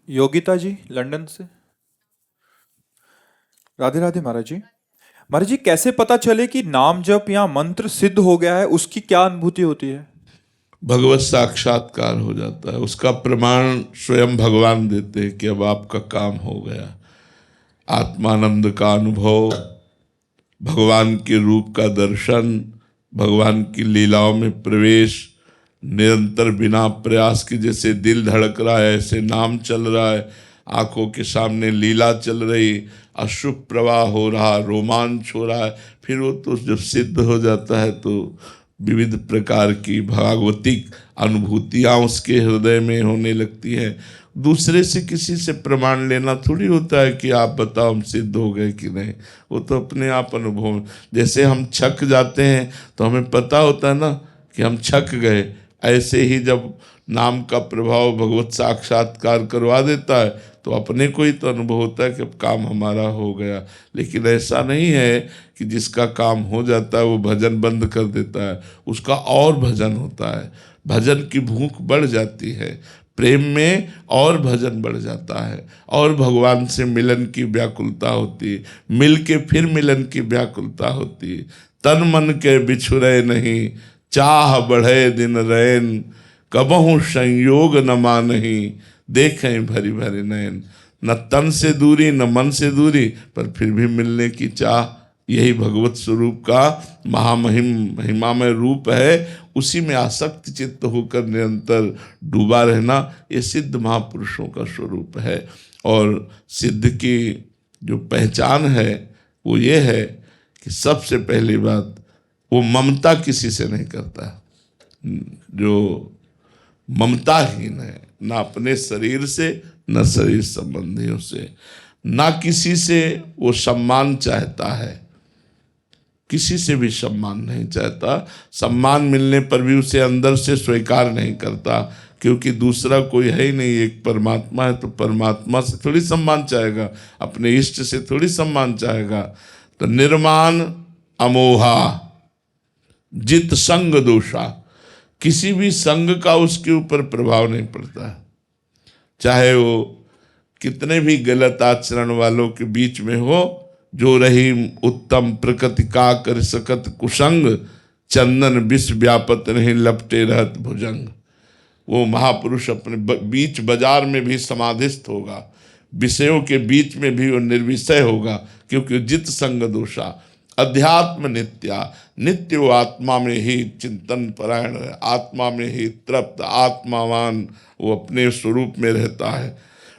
योगिता जी London से। राधे राधे महाराज जी। महाराज जी, कैसे पता चले कि नाम जप या मंत्र सिद्ध हो गया है? उसकी क्या अनुभूति होती है? भगवत साक्षात्कार हो जाता है। उसका प्रमाण स्वयं भगवान देते हैं कि अब आपका काम हो गया। आत्मानंद का अनुभव, भगवान के रूप का दर्शन, भगवान की लीलाओं में प्रवेश, निरंतर बिना प्रयास के जैसे दिल धड़क रहा है ऐसे नाम चल रहा है, आंखों के सामने लीला चल रही, अश्रु प्रवाह हो रहा, रोमांच हो रहा है। फिर वो तो जब सिद्ध हो जाता है तो विविध प्रकार की भागवतिक अनुभूतियाँ उसके हृदय में होने लगती हैं। दूसरे से किसी से प्रमाण लेना थोड़ी होता है कि आप बताओ हम सिद्ध हो गए कि नहीं। वो तो अपने आप अनुभव, जैसे हम छक जाते हैं तो हमें पता होता है ना कि हम छक गए, ऐसे ही जब नाम का प्रभाव भगवत साक्षात्कार करवा देता है तो अपने को ही तो अनुभव होता है कि अब काम हमारा हो गया। लेकिन ऐसा नहीं है कि जिसका काम हो जाता है वो भजन बंद कर देता है, उसका और भजन होता है। भजन की भूख बढ़ जाती है, प्रेम में और भजन बढ़ जाता है, और भगवान से मिलन की व्याकुलता होती है, मिल के फिर मिलन की व्याकुलता होती है। तन मन के बिछुरे नहीं, चाह बढ़े दिन रैन, कबहू संयोग न मानही, देखें भरी भरी नयन। न तन से दूरी न मन से दूरी, पर फिर भी मिलने की चाह। यही भगवत स्वरूप का महिमामय रूप है। उसी में आसक्त चित्त होकर निरंतर डूबा रहना, ये सिद्ध महापुरुषों का स्वरूप है। और सिद्ध की जो पहचान है वो ये है कि सबसे पहली बात, वो ममता किसी से नहीं करता। जो ममताहीन है, ना अपने शरीर से न शरीर संबंधियों से, ना किसी से वो सम्मान चाहता है, किसी से भी सम्मान नहीं चाहता। सम्मान मिलने पर भी उसे अंदर से स्वीकार नहीं करता, क्योंकि दूसरा कोई है ही नहीं, एक परमात्मा है। तो परमात्मा से थोड़ी सम्मान चाहेगा, अपने इष्ट से थोड़ी सम्मान चाहेगा। तो निर्माण अमोहा जित संग दोषा, किसी भी संग का उसके ऊपर प्रभाव नहीं पड़ता। चाहे वो कितने भी गलत आचरण वालों के बीच में हो, जो रही उत्तम प्रकृति का कर सकत कुसंग, चंदन विष व्यापत नहीं लपटे रहत भुजंग। वो महापुरुष अपने बीच बाजार में भी समाधिस्थ होगा, विषयों के बीच में भी वो निर्विषय होगा, क्योंकि जित संग दोषा। अध्यात्म नित्या, नित्य वो आत्मा में ही चिंतन परायण है, आत्मा में ही तृप्त, आत्मावान वो अपने स्वरूप में रहता है।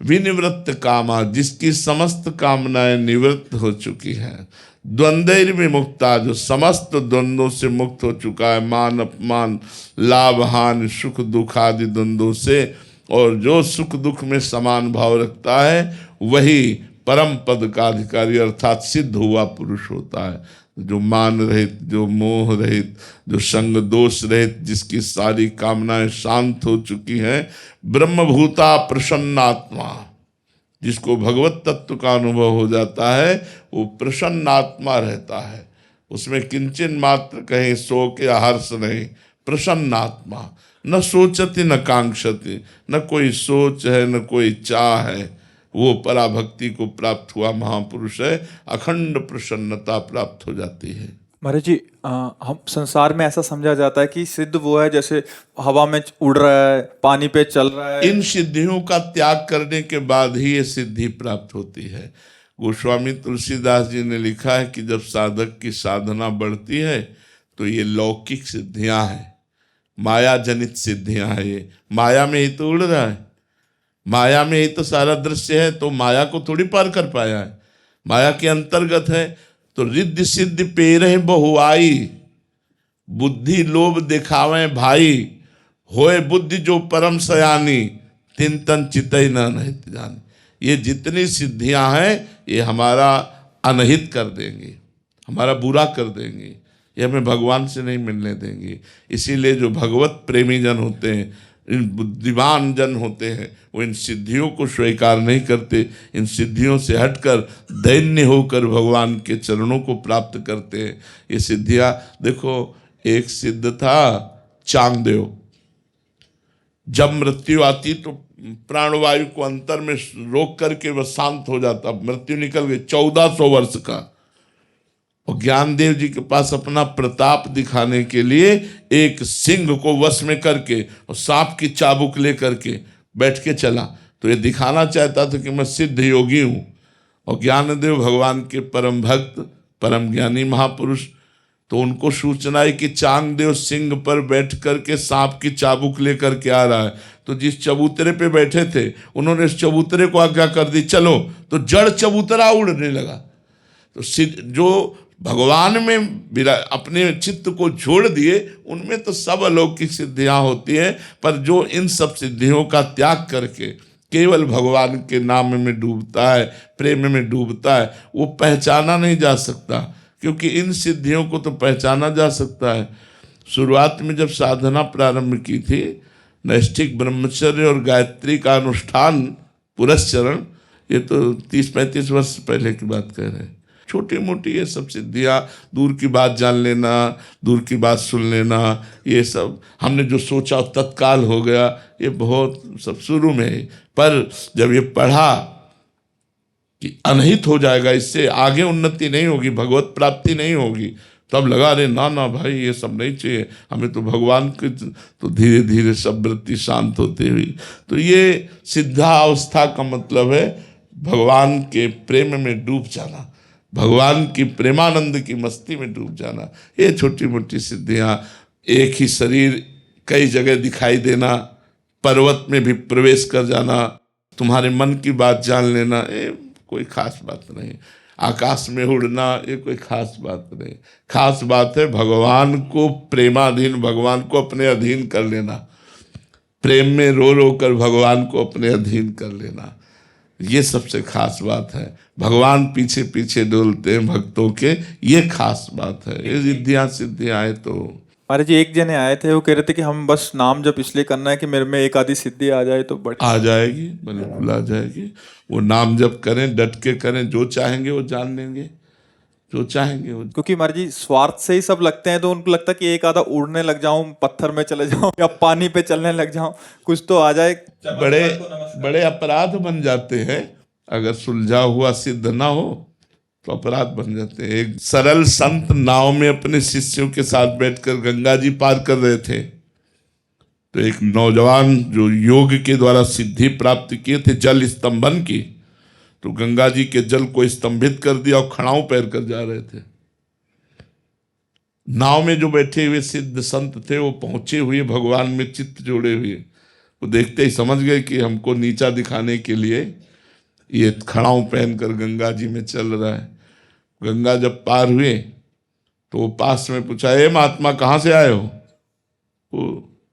विनिवृत्त कामा, जिसकी समस्त कामनाएं निवृत्त हो चुकी हैं। द्वंद्व विमुक्ता, जो समस्त द्वंद्वों से मुक्त हो चुका है, मान अपमान लाभ हानि सुख दुख आदि द्वंद्वों से। और जो सुख दुख में समान भाव रखता है वही परम पद का अधिकारी अर्थात सिद्ध हुआ पुरुष होता है। जो मान रहित, जो मोह रहित, जो संग दोष रहित, जिसकी सारी कामनाएं शांत हो चुकी हैं, ब्रह्मभूता प्रसन्नात्मा, जिसको भगवत तत्व का अनुभव हो जाता है, वो प्रसन्नात्मा रहता है। उसमें किंचन मात्र कहीं शोक या हर्ष नहीं, प्रसन्नात्मा। न सोचती न कांक्षति, न कोई सोच है न कोई चाह है। वो पराभक्ति को प्राप्त हुआ महापुरुष है, अखंड प्रसन्नता प्राप्त हो जाती है। महाराज जी, हम संसार में ऐसा समझा जाता है कि सिद्ध वो है जैसे हवा में उड़ रहा है, पानी पे चल रहा है। इन सिद्धियों का त्याग करने के बाद ही ये सिद्धि प्राप्त होती है। गोस्वामी तुलसीदास जी ने लिखा है कि जब साधक की साधना बढ़ती है तो ये लौकिक सिद्धियां हैं, माया जनित सिद्धियां हैं। ये माया में ही तो उड़ रहा है, माया में ही तो सारा दृश्य है, तो माया को थोड़ी पार कर पाया है, माया के अंतर्गत है। तो रिद्धि सिद्धि पेरह बहुआई, बुद्धि लोभ दिखावे भाई, होए बुद्धि जो परम सयानी, तिन तन चितई न अनहित जानी। ये जितनी सिद्धियां हैं ये हमारा अनहित कर देंगी, हमारा बुरा कर देंगी, ये हमें भगवान से नहीं मिलने देंगी। इसीलिए जो भगवत प्रेमी जन होते हैं, इन बुद्धिमान जन होते हैं, वो इन सिद्धियों को स्वीकार नहीं करते। इन सिद्धियों से हटकर दैन्य होकर भगवान के चरणों को प्राप्त करते हैं। ये सिद्धियां देखो, एक सिद्ध था चांगदेव, जब मृत्यु आती तो प्राणवायु को अंतर में रोक करके वह शांत हो जाता, मृत्यु निकल गई। 1400 वर्ष का। और ज्ञानदेव जी के पास अपना प्रताप दिखाने के लिए एक सिंह को वश में करके और सांप की चाबुक ले करके बैठ के चला। तो ये दिखाना चाहता था कि मैं सिद्ध योगी हूँ। और ज्ञानदेव भगवान के परम भक्त, परम ज्ञानी महापुरुष, तो उनको सूचना है कि चांगदेव सिंह पर बैठ करके सांप की चाबुक लेकर के आ रहा है। तो जिस चबूतरे पे बैठे थे उन्होंने इस चबूतरे को आज्ञा कर दी, चलो। तो जड़ चबूतरा उड़ने लगा। तो जो भगवान में अपने चित्त को जोड़ दिए उनमें तो सब अलौकिक सिद्धियां होती हैं, पर जो इन सब सिद्धियों का त्याग करके केवल भगवान के नाम में डूबता है, प्रेम में डूबता है, वो पहचाना नहीं जा सकता। क्योंकि इन सिद्धियों को तो पहचाना जा सकता है। शुरुआत में जब साधना प्रारंभ की थी, नैष्ठिक ब्रह्मचर्य और गायत्री का अनुष्ठान पुरस्चरण, ये तो 30-35 वर्ष पहले की बात कह रहे हैं। छोटी मोटी ये सब सिद्धियाँ, दूर की बात जान लेना, दूर की बात सुन लेना, ये सब हमने जो सोचा तत्काल हो गया, ये बहुत सब शुरू में है। पर जब ये पढ़ा कि अनहित हो जाएगा, इससे आगे उन्नति नहीं होगी, भगवत प्राप्ति नहीं होगी, तब लगा अरे ना ना भाई ये सब नहीं चाहिए हमें, तो भगवान के। तो धीरे धीरे सब वृत्ति शांत होती हुई, तो ये सिद्धावस्था का मतलब है भगवान के प्रेम में डूब जाना, भगवान की प्रेमानंद की मस्ती में डूब जाना। ये छोटी मोटी सिद्धियाँ, एक ही शरीर कई जगह दिखाई देना, पर्वत में भी प्रवेश कर जाना, तुम्हारे मन की बात जान लेना, ये कोई खास बात नहीं। आकाश में उड़ना, ये कोई खास बात नहीं। खास बात है भगवान को प्रेमाधीन, भगवान को अपने अधीन कर लेना, प्रेम में रो रो कर भगवान को अपने अधीन कर लेना, ये सबसे खास बात है। भगवान पीछे पीछे डोलते हैं भक्तों के, ये खास बात है। ये सिद्धियाँ आए तो महाराज जी एक जने आए थे, वो कह रहे थे कि हम बस नाम जब इसलिए करना है कि मेरे में एक आधी सिद्धि आ जाए तो आ जाएगी, बिल्कुल आ जाएगी। वो नाम जब करें, डट के करें, जो चाहेंगे वो जान लेंगे, जो चाहेंगे वो। क्योंकि महाराज जी स्वार्थ से ही सब लगते हैं, तो उनको लगता है कि एक आधा उड़ने लग जाऊं, पत्थर में चले जाऊं या पानी पे चलने लग जाऊं, कुछ तो आ जाए। बड़े बड़े अपराध बन जाते हैं अगर सुलझा हुआ सिद्ध ना हो, तो अपराध बन जाते हैं। एक सरल संत नाव में अपने शिष्यों के साथ बैठकर गंगा जी पार कर रहे थे, तो एक नौजवान जो योग के द्वारा सिद्धि प्राप्त किए थे जल स्तंभन की, तो गंगा जी के जल को स्तंभित कर दिया और खड़ाऊ पैर कर जा रहे थे। नाव में जो बैठे हुए सिद्ध संत थे वो पहुंचे हुए भगवान में चित्त जोड़े हुए, वो देखते ही समझ गए कि हमको नीचा दिखाने के लिए ये खड़ाऊ पहनकर गंगा जी में चल रहा है। गंगा जब पार हुए तो वो पास में पूछा, हे महात्मा कहाँ से आए हो? वो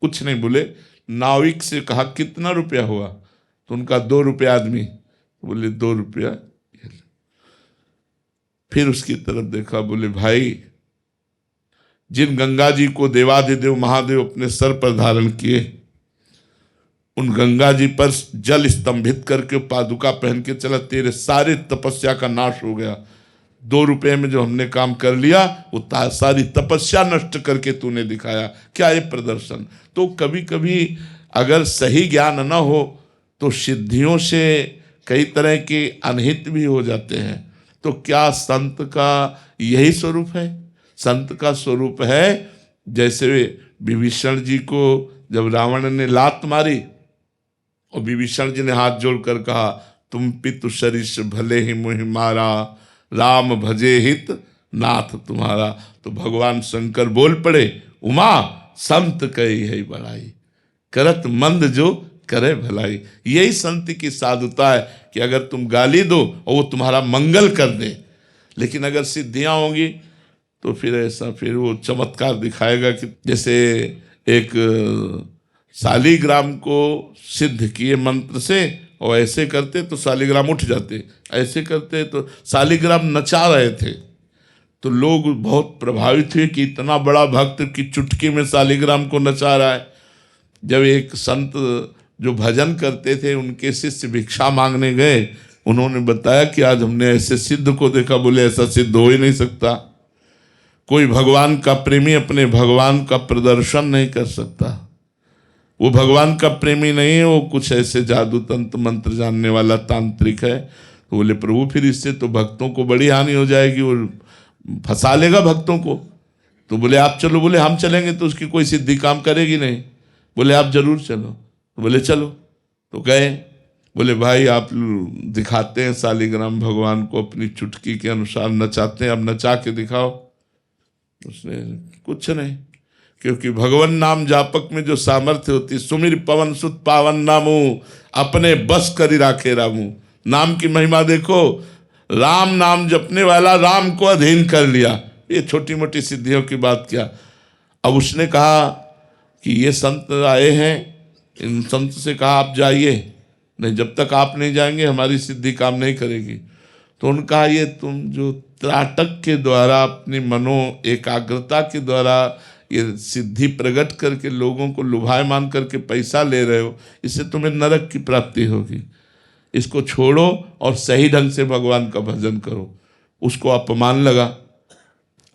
कुछ नहीं बोले। नाविक से कहा कितना रुपया हुआ? तो उनका 2 रुपया आदमी। बोले 2 रुपया। फिर उसकी तरफ देखा, बोले भाई जिन गंगा जी को देवाधिदेव महादेव अपने सर पर धारण किए, उन गंगा जी पर जल स्तंभित करके पादुका पहन के चला, तेरे सारे तपस्या का नाश हो गया। 2 रुपये में जो हमने काम कर लिया वो सारी तपस्या नष्ट करके तूने दिखाया। क्या ये प्रदर्शन? तो कभी कभी अगर सही ज्ञान न हो तो सिद्धियों से कई तरह के अनहित भी हो जाते हैं। तो क्या संत का यही स्वरूप है? संत का स्वरूप है जैसे विभीषण जी को जब रावण ने लात मारी और विभीषण जी ने हाथ जोड़कर कहा, तुम पितु सरिस भले ही मुहि मारा, राम भजे हित नाथ तुम्हारा। तो भगवान शंकर बोल पड़े, उमा संत कही है बड़ाई, करत मंद जो करे भलाई। यही संत की साधुता है कि अगर तुम गाली दो और वो तुम्हारा मंगल कर दे, लेकिन अगर सिद्धियां होंगी तो फिर ऐसा, फिर वो चमत्कार दिखाएगा कि जैसे एक शालिग्राम को सिद्ध किए मंत्र से, और ऐसे करते तो शालिग्राम उठ जाते, ऐसे करते तो शालिग्राम नचा रहे थे। तो लोग बहुत प्रभावित हुए कि इतना बड़ा भक्त की चुटकी में शालिग्राम को नचा रहा है। जब एक संत जो भजन करते थे उनके शिष्य भिक्षा मांगने गए, उन्होंने बताया कि आज हमने ऐसे सिद्ध को देखा। बोले ऐसा सिद्ध हो ही नहीं सकता, कोई भगवान का प्रेमी अपने भगवान का प्रदर्शन नहीं कर सकता। वो भगवान का प्रेमी नहीं है, वो कुछ ऐसे जादू तंत्र मंत्र जानने वाला तांत्रिक है। तो बोले प्रभु फिर इससे तो भक्तों को बड़ी हानि हो जाएगी, वो फंसा लेगा भक्तों को। तो बोले आप चलो। बोले हम चलेंगे तो उसकी कोई सिद्धि काम करेगी नहीं। बोले आप जरूर चलो। तो बोले चलो। तो गए। बोले भाई आप दिखाते हैं शालिग्राम भगवान को अपनी चुटकी के अनुसार नचाते हैं, अब नचा के दिखाओ। उसने कुछ नहीं, क्योंकि भगवान नाम जापक में जो सामर्थ्य होती, सुमिर पवन सुत पावन नामू अपने बस करी राखे रामू। नाम की महिमा देखो, राम नाम जपने वाला राम को अधीन कर लिया। ये छोटी मोटी सिद्धियों की बात क्या। अब उसने कहा कि ये संत आए हैं, इन संत से कहा आप जाइए। नहीं, जब तक आप नहीं जाएंगे हमारी सिद्धि काम नहीं करेगी। तो उनका ये तुम जो त्राटक के द्वारा अपनी मनो एकाग्रता के द्वारा ये सिद्धि प्रकट करके लोगों को लुभायमान करके पैसा ले रहे हो, इससे तुम्हें नरक की प्राप्ति होगी। इसको छोड़ो और सही ढंग से भगवान का भजन करो। उसको अपमान लगा।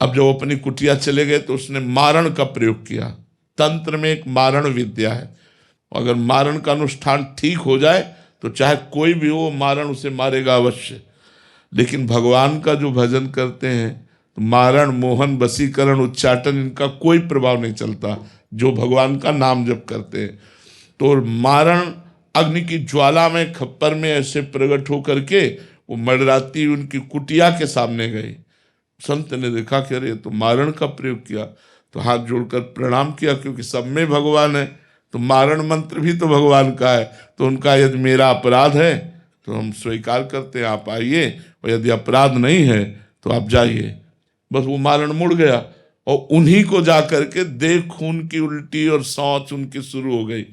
अब जब अपनी कुटिया चले गए तो उसने मारण का प्रयोग किया। तंत्र में एक मारण विद्या है, अगर मारण का अनुष्ठान ठीक हो जाए तो चाहे कोई भी हो मारण उसे मारेगा अवश्य। लेकिन भगवान का जो भजन करते हैं तो मारण मोहन वशीकरण उच्चाटन इनका कोई प्रभाव नहीं चलता, जो भगवान का नाम जप करते हैं। तो मारण अग्नि की ज्वाला में खप्पर में ऐसे प्रकट हो करके वो मडराती उनकी कुटिया के सामने गई। संत ने देखा कि अरे तो मारण का प्रयोग किया, तो हाथ जोड़कर प्रणाम किया, क्योंकि सब में भगवान है तो मारण मंत्र भी तो भगवान का है। तो उनका यदि मेरा अपराध है तो हम स्वीकार करते हैं, आप आइए, और यदि अपराध नहीं है तो आप जाइए। बस वो मारण मुड़ गया और उन्हीं को जा करके देख खून की उल्टी और शौच उनकी शुरू हो गई।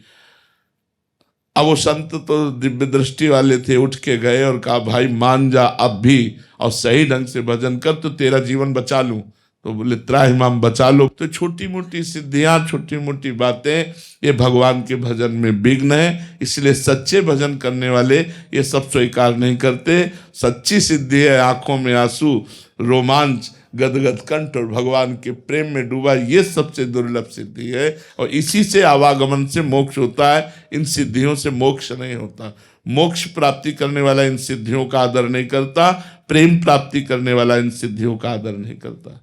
अब वो संत तो दिव्य दृष्टि वाले थे, उठ के गए और कहा भाई मान जा अब भी और सही ढंग से भजन कर तो तेरा जीवन बचा लूं। तो बोले त्राहिमाम बचा लो। तो छोटी मोटी सिद्धियां, छोटी मोटी बातें ये भगवान के भजन में विघ्न है। इसलिए सच्चे भजन करने वाले ये सब स्वीकार नहीं करते। सच्ची सिद्धि है आंखों में आंसू, रोमांच, गदगद कंठ और भगवान के प्रेम में डूबा, ये सबसे दुर्लभ सिद्धि है। और इसी से आवागमन से मोक्ष होता है, इन सिद्धियों से मोक्ष नहीं होता। मोक्ष प्राप्ति करने वाला इन सिद्धियों का आदर नहीं करता, प्रेम प्राप्ति करने वाला इन सिद्धियों का आदर नहीं करता।